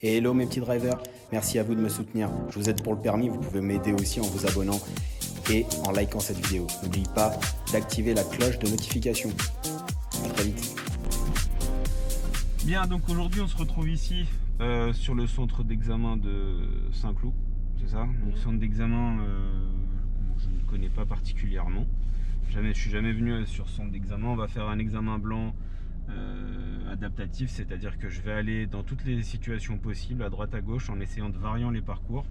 Et hello mes petits drivers, merci à vous de me soutenir. Je vous aide pour le permis, vous pouvez m'aider aussi en vous abonnant et en likant cette vidéo. N'oubliez pas d'activer la cloche de notification. À très vite. Bien, donc aujourd'hui on se retrouve ici sur le centre d'examen de Saint-Cloud, c'est ça? Donc centre d'examen je ne connais pas particulièrement. Je suis jamais venu sur ce centre d'examen. On va faire un examen blanc adaptatif, c'est-à-dire que je vais aller dans toutes les situations possibles, à droite à gauche, en essayant de varier les parcours,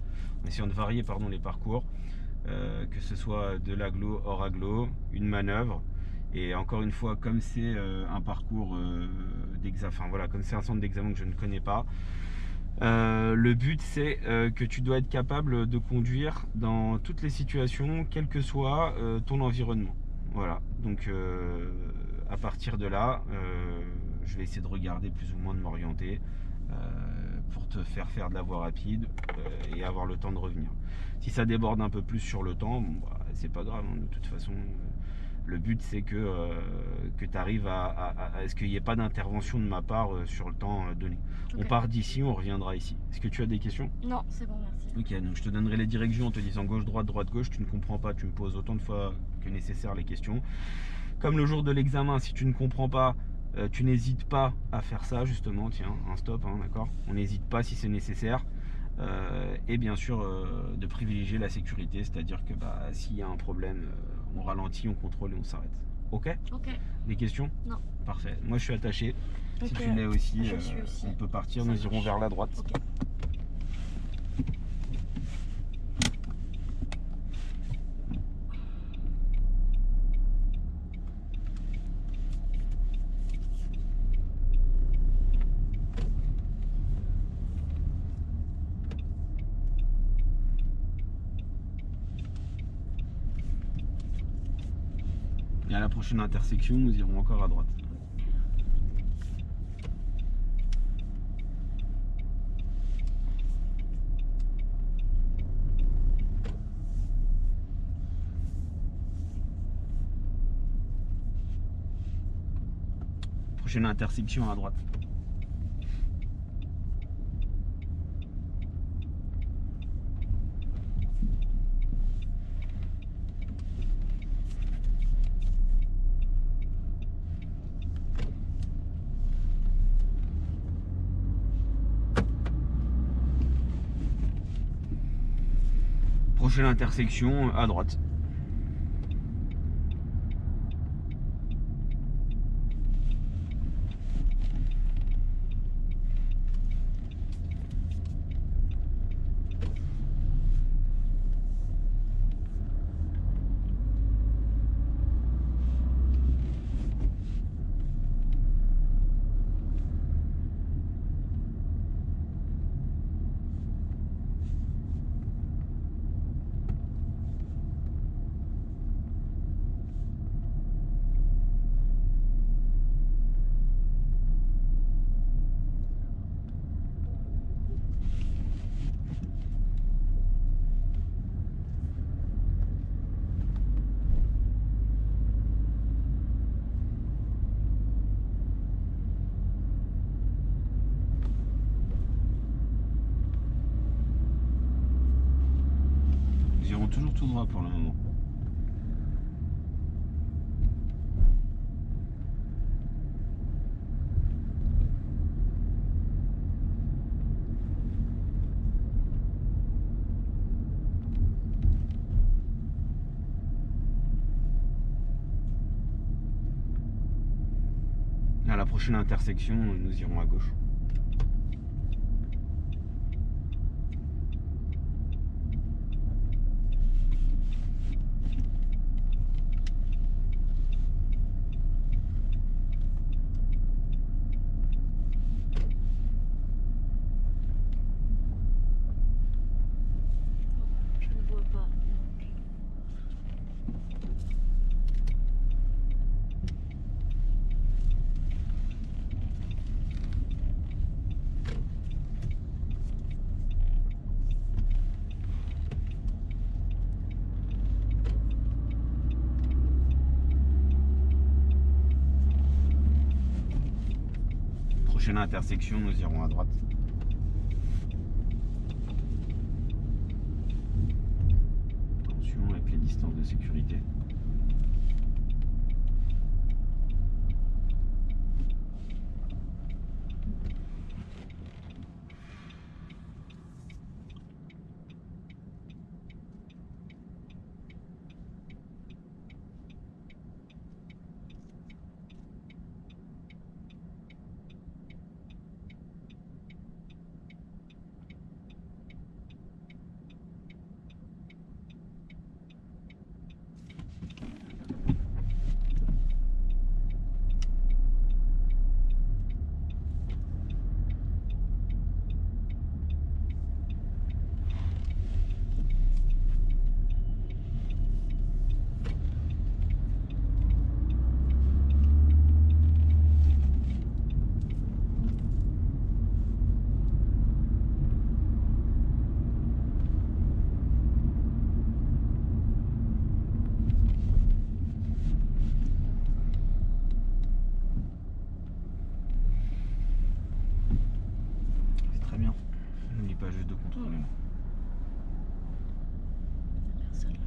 les parcours, que ce soit de l'agglo, hors agglo, une manœuvre. Et encore une fois, comme c'est un parcours d'examen, enfin voilà, comme c'est un centre d'examen que je ne connais pas, le but c'est que tu dois être capable de conduire dans toutes les situations, quel que soit ton environnement. Voilà, donc à partir de là, je vais essayer de regarder plus ou moins, de m'orienter pour te faire de la voie rapide et avoir le temps de revenir. Si ça déborde un peu plus sur le temps, bon, bah, c'est pas grave, hein, de toute façon. Le but c'est que tu arrives à ce qu'il n'y ait pas d'intervention de ma part sur le temps donné. Okay. On part d'ici, on reviendra ici. Est-ce que tu as des questions? Non, c'est bon, merci. Ok, donc je te donnerai les directions en te disant gauche, droite, droite, gauche. Tu ne comprends pas, tu me poses autant de fois que nécessaire les questions. Comme le jour de l'examen, si tu ne comprends pas, tu n'hésites pas à faire ça justement. Tiens, un stop, hein, d'accord? On n'hésite pas si c'est nécessaire. Et bien sûr de privilégier la sécurité, c'est-à-dire que s'il y a un problème, on ralentit, on contrôle et on s'arrête. Ok? Ok. Des questions? Non. Parfait. Moi je suis attaché. Okay. Si tu l'es aussi, je suis aussi, on peut partir. Ça nous marche. Irons vers la droite. Okay. Et à la prochaine intersection, nous irons encore à droite. Prochaine intersection à droite. Prochaine intersection à droite. Nous irons toujours tout droit pour le moment. À la prochaine intersection, nous irons à gauche. Je ne vois pas. Prochaine intersection, nous irons à droite. distance de sécurité. Pas juste de contrôler. Personne là.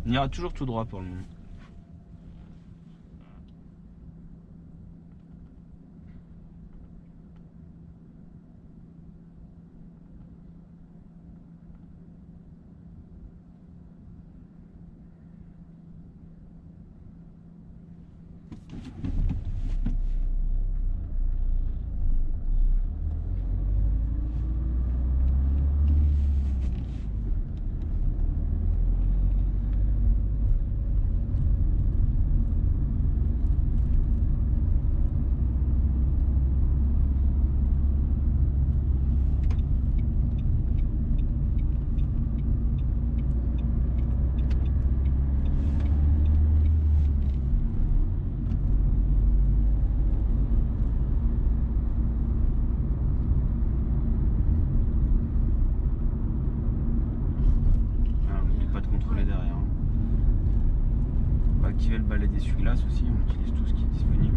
On ira toujours tout droit pour le moment. Activer le balai d'essuie-glace aussi, on utilise tout ce qui est disponible.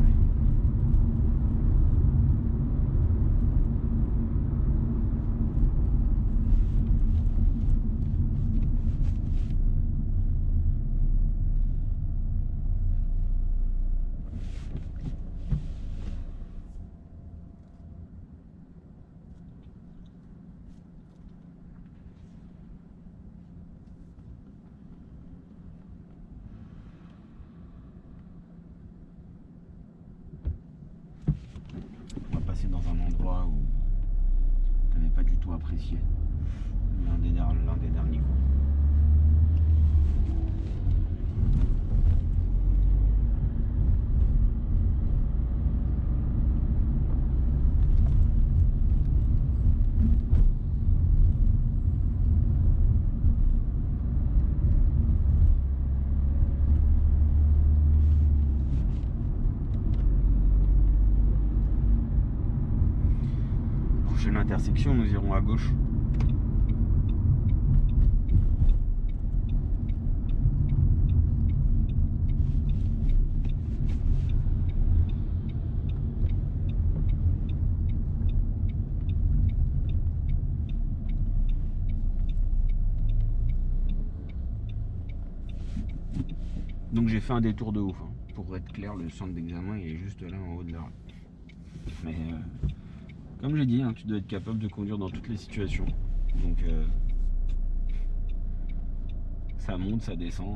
surtout apprécié. L'un des derniers cours. Prochaine intersection, nous irons à gauche. Donc j'ai fait un détour de ouf. Hein. Pour être clair, le centre d'examen il est juste là en haut de la rue. Mais comme j'ai dit, hein, tu dois être capable de conduire dans toutes les situations. Donc ça monte, ça descend.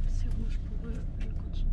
C'est rouge pour eux, je continue.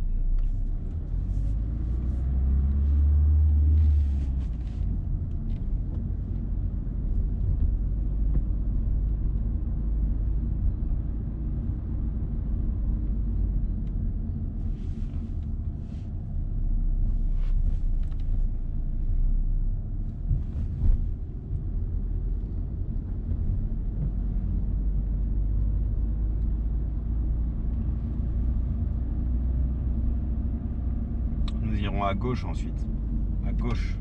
Nous irons à gauche ensuite. À gauche.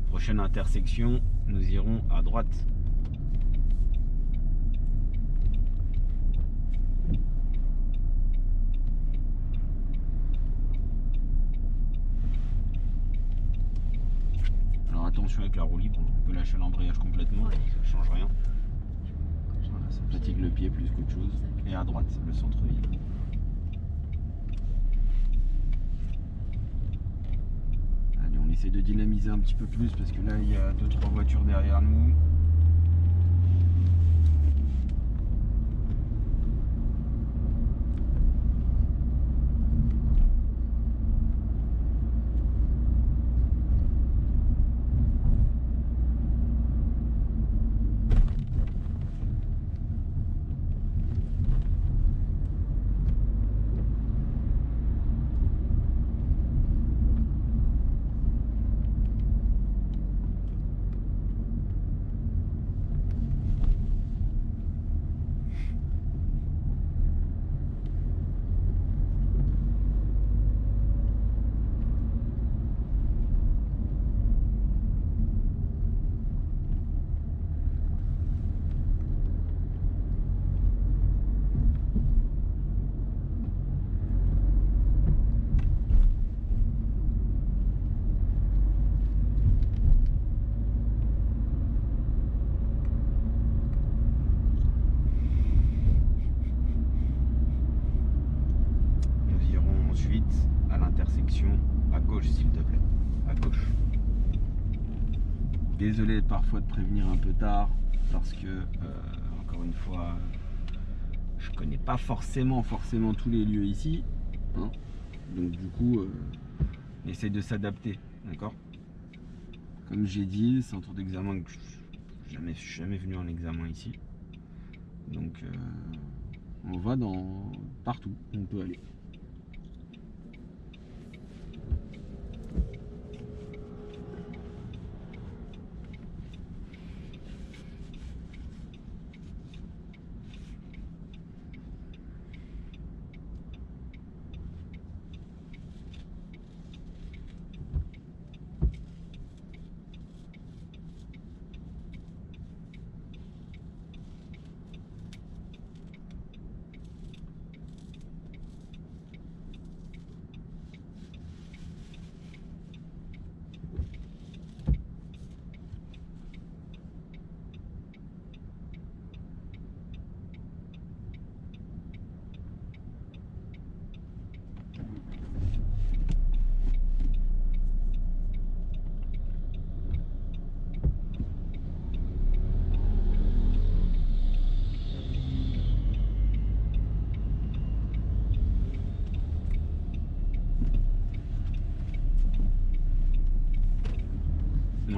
Prochaine intersection, nous irons à droite. Alors attention avec la roue libre, on peut lâcher l'embrayage complètement, Ouais. ça ne change rien. Voilà, ça fatigue le pied plus qu'autre chose. Et à droite, le centre-ville. Allez, on essaie de dynamiser un petit peu plus parce que là il y a 2-3 voitures derrière nous. À gauche s'il te plaît, à gauche. Désolé parfois de prévenir un peu tard parce que encore une fois je connais pas forcément tous les lieux ici, hein. Donc du coup on essaye de s'adapter, d'accord. Comme j'ai dit, c'est un tour d'examen que je suis jamais venu en examen ici, donc on va dans partout où on peut aller.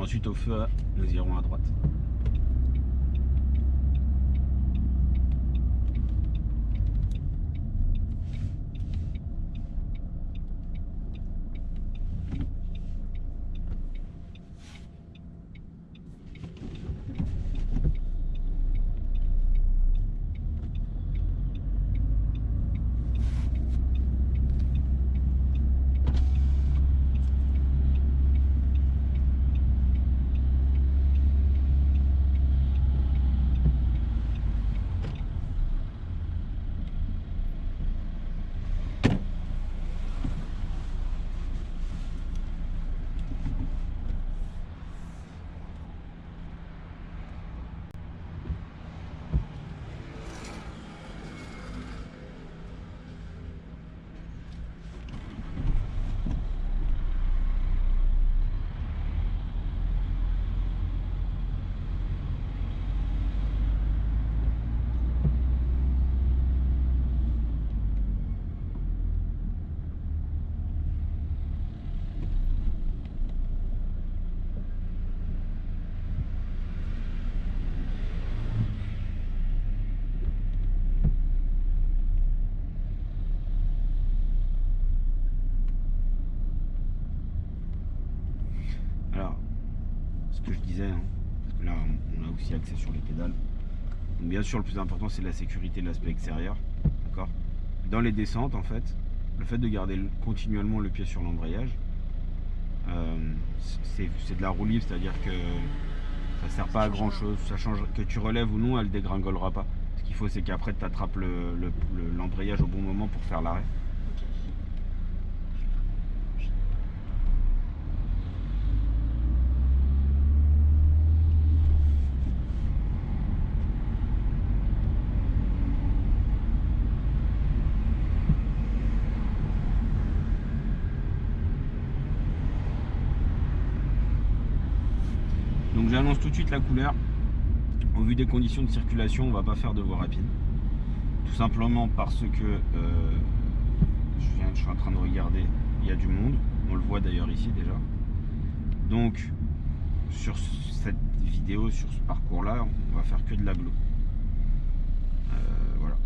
Ensuite au feu, nous irons à droite. Alors, ce que je disais, hein, parce que là on a aussi accès sur les pédales. Donc bien sûr le plus important c'est la sécurité de l'aspect extérieur. D'accord. Dans les descentes en fait, le fait de garder continuellement le pied sur l'embrayage, c'est de la roue libre, c'est-à-dire que ça sert pas à grand chose, ça change, que tu relèves ou non, elle dégringolera pas. Ce qu'il faut c'est qu'après tu attrapes l'embrayage au bon moment pour faire l'arrêt. Donc j'annonce tout de suite la couleur. Au vu des conditions de circulation, on va pas faire de voie rapide. Tout simplement parce que je suis en train de regarder, il y a du monde. On le voit d'ailleurs ici déjà. Donc sur cette vidéo, sur ce parcours-là, on va faire que de l'agglo. Voilà.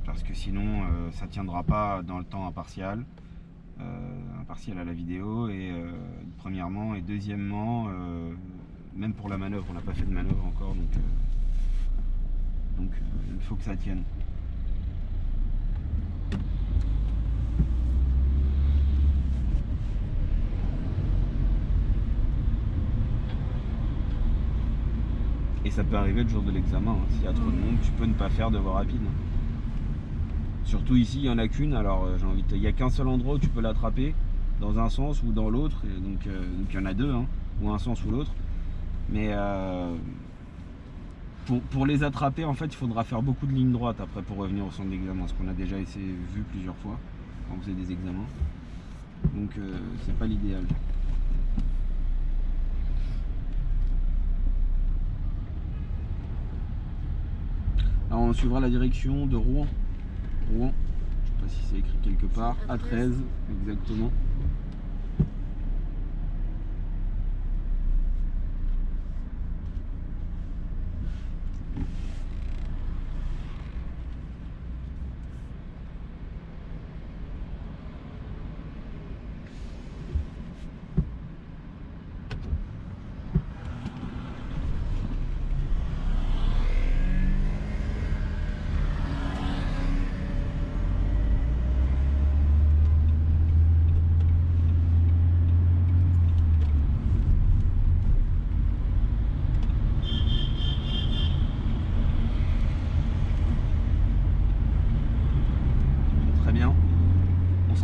Parce que sinon, ça tiendra pas dans le temps impartial. Impartial à la vidéo et premièrement et deuxièmement même pour la manœuvre on n'a pas fait de manœuvre encore donc il faut que ça tienne. Et ça peut arriver le jour de l'examen, hein. S'il y a trop de monde tu peux ne pas faire de voie rapide, hein. Surtout ici, il n'y en a qu'une, alors j'ai envie de... il n'y a qu'un seul endroit où tu peux l'attraper, dans un sens ou dans l'autre, donc il y en a deux, hein, ou un sens ou l'autre. Mais pour les attraper, en fait, il faudra faire beaucoup de lignes droites après pour revenir au centre d'examen, ce qu'on a déjà vu plusieurs fois quand on faisait des examens. Donc c'est pas l'idéal. Alors on suivra la direction de Rouen. Rouen, je sais pas si c'est écrit quelque part, A13 exactement.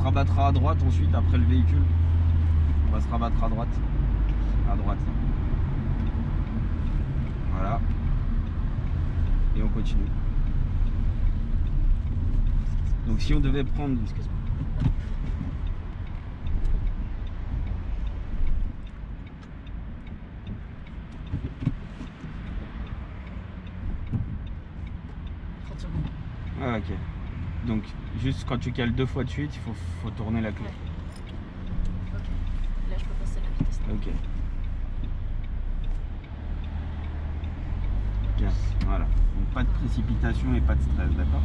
Rabattra à droite ensuite après le véhicule. On va se rabattre à droite. À droite. Voilà. Et on continue. Donc si on devait prendre... Ah, ok. Donc juste quand tu cales deux fois de suite, il faut tourner la clé. Ouais. Ok. Là je peux passer la vitesse. Ok. Bien, voilà. Donc pas de précipitation et pas de stress, d'accord?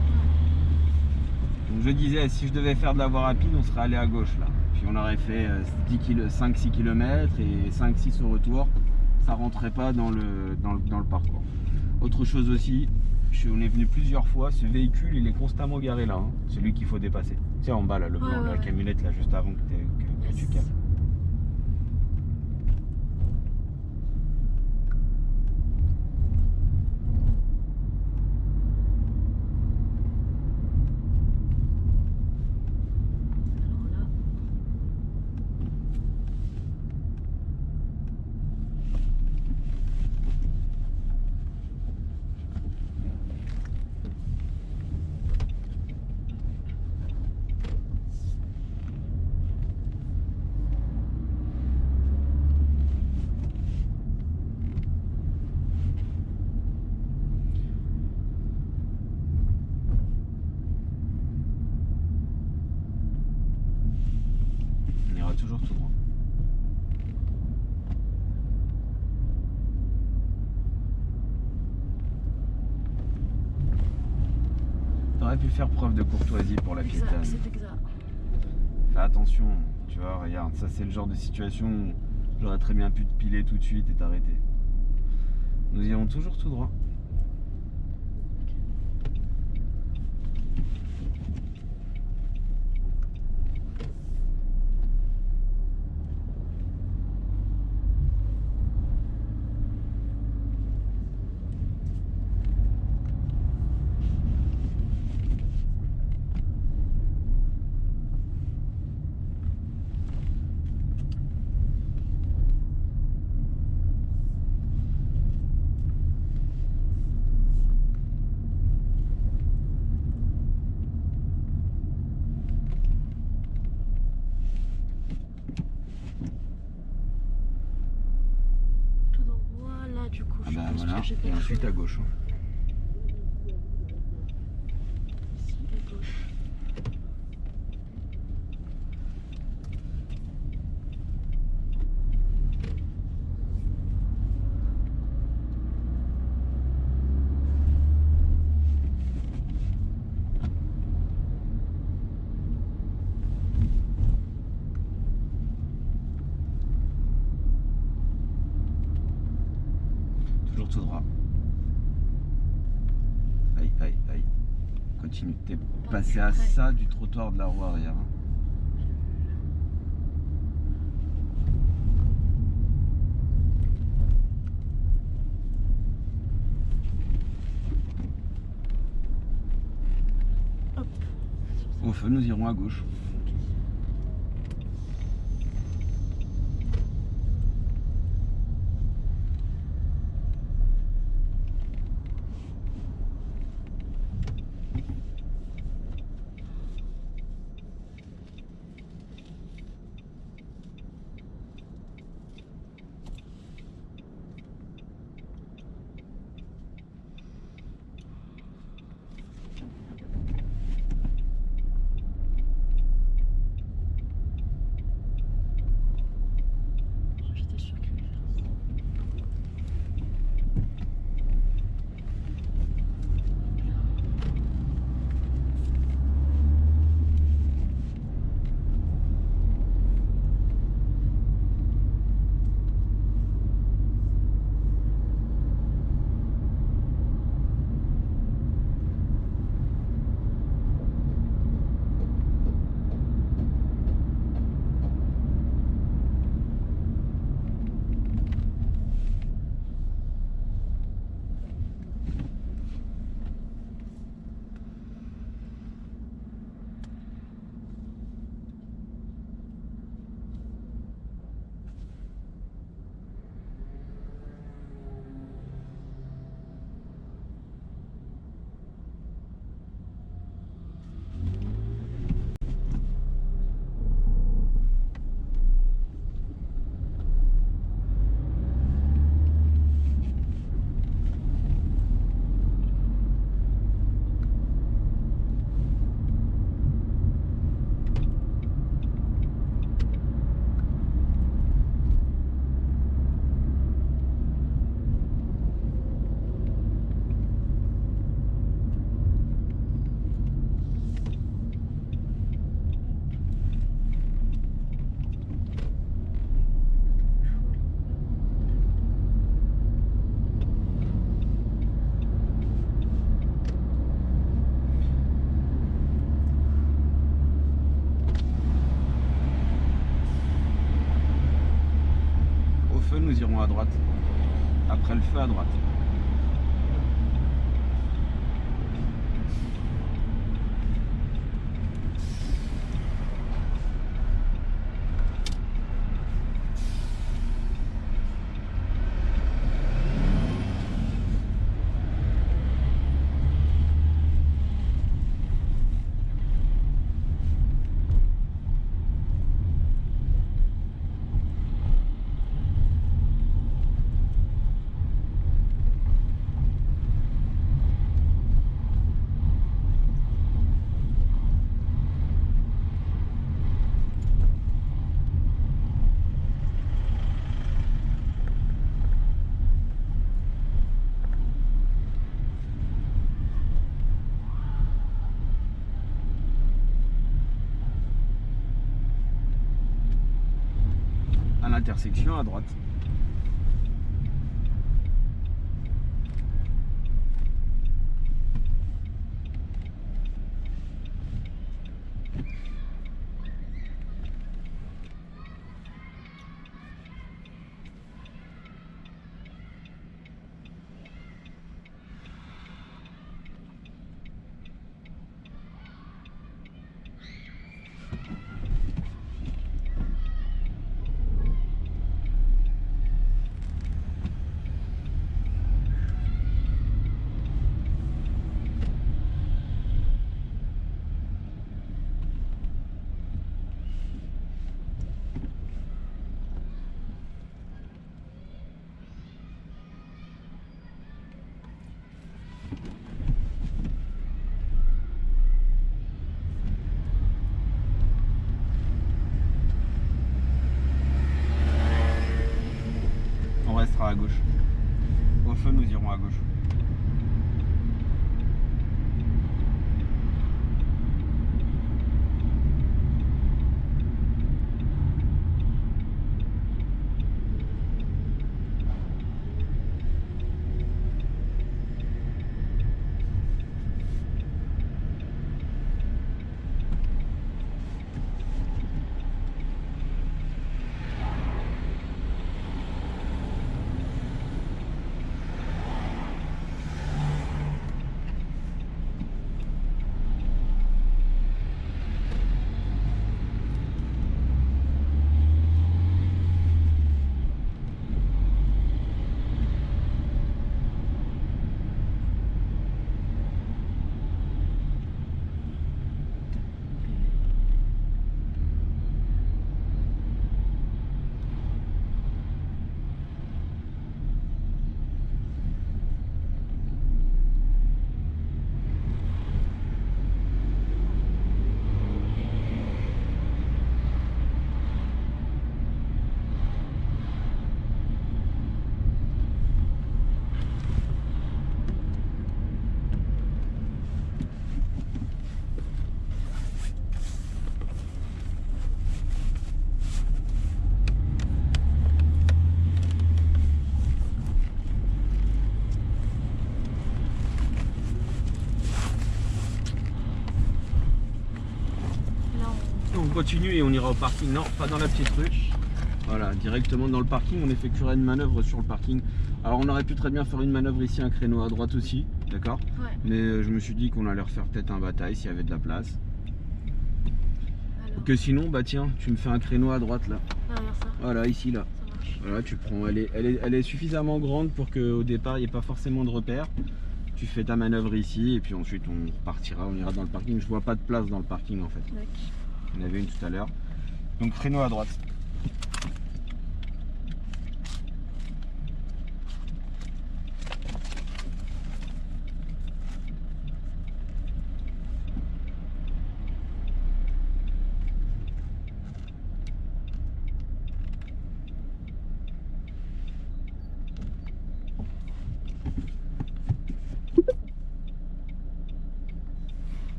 Donc je disais, si je devais faire de la voie rapide, on serait allé à gauche là. Puis on aurait fait 5-6 km et 5-6 au retour. Ça rentrait pas dans le parcours. Autre chose aussi, on est venu plusieurs fois, ce véhicule il est constamment garé là, hein, celui qu'il faut dépasser. Tu sais en bas là, le blanc, la camionnette là juste avant que tu capes. On ira toujours tout droit. T'aurais pu faire preuve de courtoisie pour la piétonne. C'est exact. Fais attention, tu vois, regarde, ça c'est le genre de situation où j'aurais très bien pu te piler tout de suite et t'arrêter. Nous irons toujours tout droit. Tout droit là du coup. Ah je bah pense voilà, que j'ai et pas le ensuite choix. à gauche. Ici, à gauche. Toujours tout droit. Aïe, aïe, aïe. Continue. T'es passé à ça du trottoir de la roue arrière. Hein. Hop. Au feu, nous irons à gauche. nous irons à droite. Après le feu à droite. À l'intersection à droite. On restera à gauche. Au feu, nous irons à gauche. On continue et on ira au parking. Non, pas dans la petite rue. Voilà, directement dans le parking. On effectuera une manœuvre sur le parking. Alors on aurait pu très bien faire une manœuvre ici, un créneau à droite aussi, d'accord. Ouais. Mais je me suis dit qu'on allait refaire peut-être un bataille s'il y avait de la place. Alors, Que sinon, bah tiens, tu me fais un créneau à droite là. derrière ça, Voilà, ici là. ça marche. Voilà, tu prends, elle est suffisamment grande pour qu'au départ il n'y ait pas forcément de repères. Tu fais ta manœuvre ici et puis ensuite on repartira, on ira dans le parking. Je vois pas de place dans le parking en fait. D'accord. Il y en avait une tout à l'heure. Donc créneau à droite.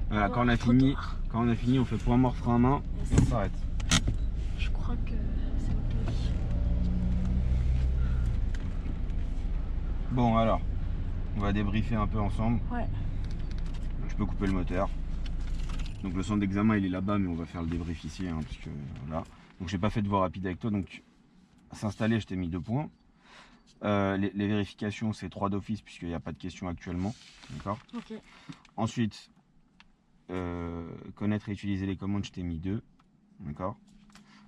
Voilà, quand on a fini, on fait point mort frein à main et on s'arrête. Je crois que c'est ok. Bon alors, on va débriefer un peu ensemble. Ouais. Donc, je peux couper le moteur. Donc le centre d'examen il est là-bas, mais on va faire le débrief ici, hein, parce que voilà. Donc j'ai pas fait de voie rapide avec toi, donc s'installer, je t'ai mis 2 points. Les vérifications, c'est 3 d'office puisqu'il n'y a pas de questions actuellement. D'accord. Ok. Ensuite, connaître et utiliser les commandes, je t'ai mis 2. D'accord.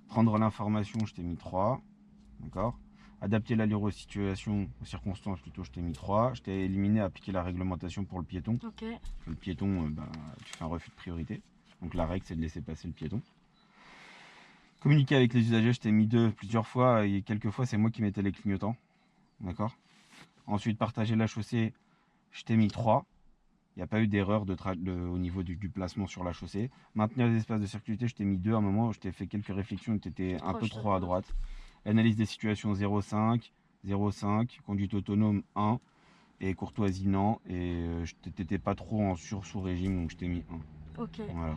Prendre l'information, je t'ai mis 3. D'accord. Adapter l'allure aux situations, aux circonstances plutôt, je t'ai mis 3. Je t'ai éliminé appliquer la réglementation pour le piéton. Ok. Le piéton, tu fais un refus de priorité. Donc la règle, c'est de laisser passer le piéton. Communiquer avec les usagers, je t'ai mis 2 plusieurs fois et quelques fois, c'est moi qui mettais les clignotants. D'accord. Ensuite, partager la chaussée, je t'ai mis 3. Il n'y a pas eu d'erreur au niveau du placement sur la chaussée. Maintenir les espaces de sécurité, je t'ai mis 2. À un moment, je t'ai fait quelques réflexions et tu étais un peu trop à droite. Analyse des situations 0,5, 0,5. Conduite autonome 1. Et courtoisie non. Et je t'étais pas trop en sous-régime, donc je t'ai mis 1. Ok. Voilà.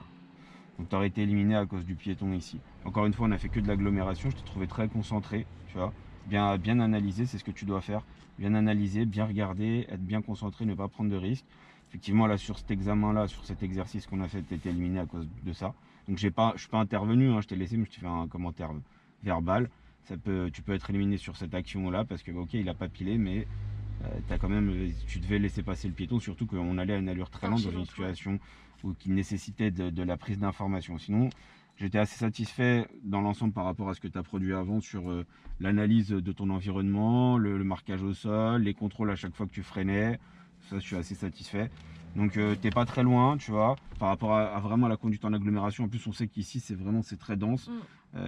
Donc tu aurais été éliminé à cause du piéton ici. Encore une fois, on a fait que de l'agglomération. Je t'ai trouvé très concentré, tu vois. Bien analysé, c'est ce que tu dois faire. Bien analyser, bien regarder, être bien concentré, ne pas prendre de risques. Effectivement, là, sur cet examen-là, sur cet exercice qu'on a fait, tu as été éliminé à cause de ça. Donc, je ne suis pas intervenu, hein, je t'ai laissé, mais je t'ai fait un commentaire verbal. Tu peux être éliminé sur cette action-là parce que, ok, il n'a pas pilé, mais tu devais laisser passer le piéton, surtout qu'on allait à une allure très lente dans une situation qui nécessitait de la prise d'information. Sinon, j'étais assez satisfait dans l'ensemble par rapport à ce que tu as produit avant sur l'analyse de ton environnement, le marquage au sol, les contrôles à chaque fois que tu freinais. Ça, je suis assez satisfait. Donc, t'es pas très loin, tu vois, par rapport à vraiment la conduite en agglomération. En plus, on sait qu'ici, c'est très dense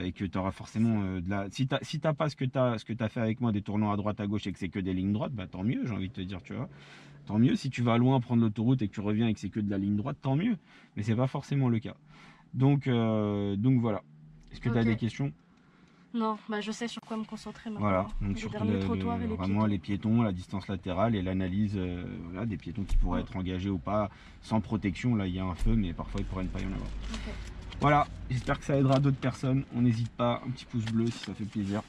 et que tu auras forcément de la. Si t'as pas ce que t'as fait avec moi, des tournants à droite, à gauche et que c'est que des lignes droites, bah tant mieux, j'ai envie de te dire, tu vois. Tant mieux. Si tu vas loin prendre l'autoroute et que tu reviens et que c'est que de la ligne droite, tant mieux. Mais c'est pas forcément le cas. Donc voilà. Est-ce que tu as des questions? Non, bah je sais sur quoi me concentrer maintenant. Voilà, donc sur les piétons, la distance latérale et l'analyse voilà, des piétons qui pourraient être engagés ou pas sans protection. Là, il y a un feu, mais parfois il pourrait ne pas y en avoir. Okay. Voilà, j'espère que ça aidera d'autres personnes. On n'hésite pas, un petit pouce bleu si ça fait plaisir.